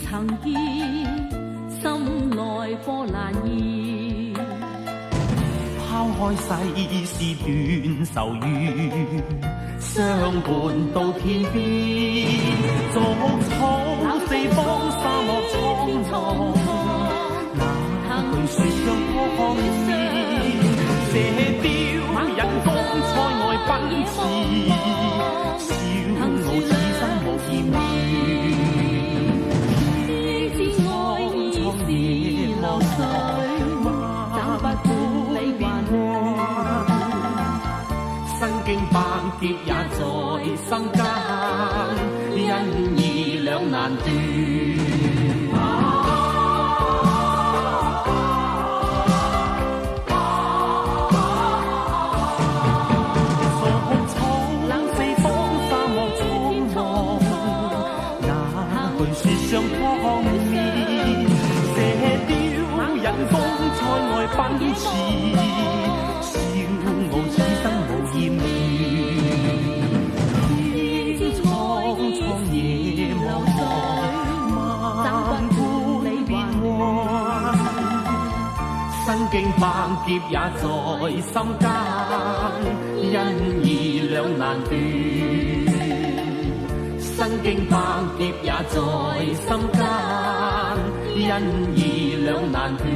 曾見，心內波瀾現。拋開世事斷愁怨，相伴到天邊。逐草四方，沙漠蒼茫，那句說相撲面，射雕引弓塞外奔馳，笑傲此生無厭倦。流水找不到你還身經百劫也在心間，因義兩難斷。像撲面，射雕引弓塞外奔馳，笑傲此生無厭倦。天蒼蒼野茫茫，萬般變幻，身經百劫也在心間，因義兩難斷。身經百劫也在心間，因義兩難斷。